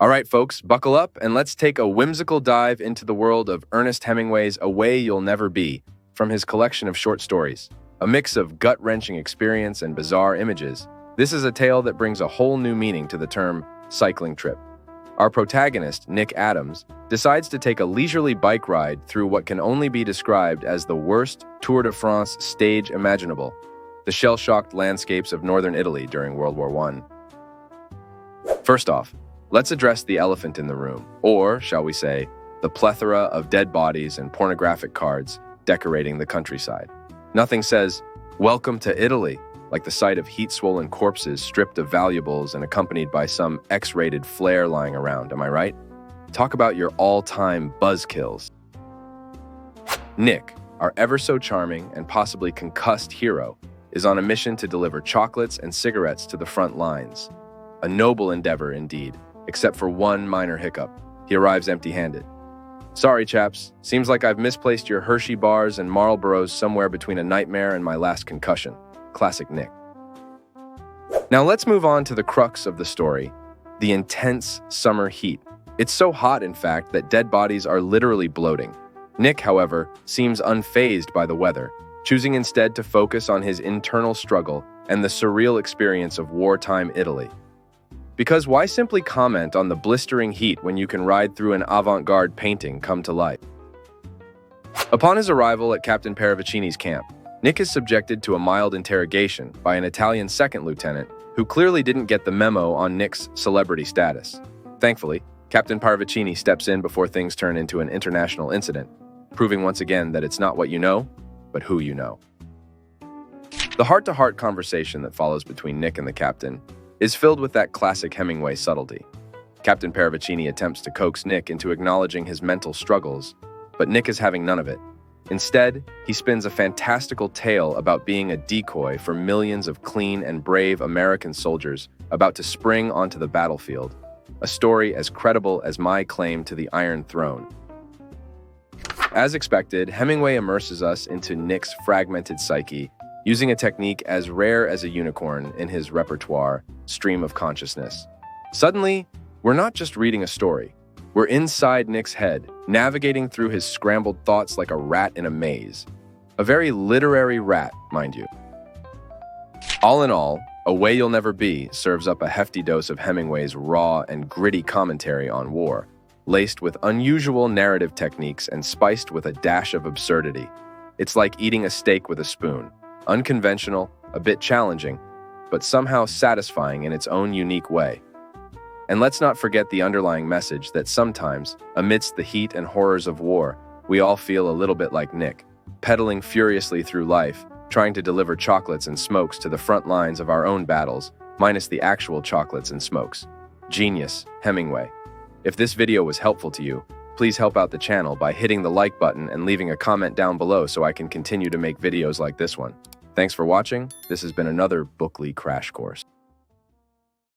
All right, folks, buckle up and let's take a whimsical dive into the world of Ernest Hemingway's A Way You'll Never Be from his collection of short stories. A mix of gut-wrenching experience and bizarre images, this is a tale that brings a whole new meaning to the term cycling trip. Our protagonist, Nick Adams, decides to take a leisurely bike ride through what can only be described as the worst Tour de France stage imaginable, the shell-shocked landscapes of northern Italy during World War I. First off, let's address the elephant in the room, or, shall we say, the plethora of dead bodies and pornographic cards decorating the countryside. Nothing says, "Welcome to Italy," like the sight of heat-swollen corpses stripped of valuables and accompanied by some X-rated flare lying around, am I right? Talk about your all-time buzzkills. Nick, our ever-so-charming and possibly concussed hero, is on a mission to deliver chocolates and cigarettes to the front lines. A noble endeavor indeed, except for one minor hiccup. He arrives empty-handed. "Sorry, chaps. Seems like I've misplaced your Hershey bars and Marlboros somewhere between a nightmare and my last concussion." Classic Nick. Now let's move on to the crux of the story, the intense summer heat. It's so hot, in fact, that dead bodies are literally bloating. Nick, however, seems unfazed by the weather, choosing instead to focus on his internal struggle and the surreal experience of wartime Italy. Because why simply comment on the blistering heat when you can ride through an avant-garde painting come to life? Upon his arrival at Captain Paravicini's camp, Nick is subjected to a mild interrogation by an Italian second lieutenant who clearly didn't get the memo on Nick's celebrity status. Thankfully, Captain Paravicini steps in before things turn into an international incident, proving once again that it's not what you know, but who you know. The heart-to-heart conversation that follows between Nick and the captain is filled with that classic Hemingway subtlety. Captain Paravicini attempts to coax Nick into acknowledging his mental struggles, but Nick is having none of it. Instead, he spins a fantastical tale about being a decoy for millions of clean and brave American soldiers about to spring onto the battlefield, a story as credible as my claim to the Iron Throne. As expected, Hemingway immerses us into Nick's fragmented psyche, using a technique as rare as a unicorn in his repertoire, stream of consciousness. Suddenly, we're not just reading a story. We're inside Nick's head, navigating through his scrambled thoughts like a rat in a maze. A very literary rat, mind you. All in all, A Way You'll Never Be serves up a hefty dose of Hemingway's raw and gritty commentary on war, laced with unusual narrative techniques and spiced with a dash of absurdity. It's like eating a steak with a spoon. Unconventional, a bit challenging, but somehow satisfying in its own unique way. And let's not forget the underlying message that sometimes, amidst the heat and horrors of war, we all feel a little bit like Nick, pedaling furiously through life, trying to deliver chocolates and smokes to the front lines of our own battles, minus the actual chocolates and smokes. Genius, Hemingway. If this video was helpful to you, please help out the channel by hitting the like button and leaving a comment down below so I can continue to make videos like this one. Thanks for watching. This has been another Bookly Crash Course.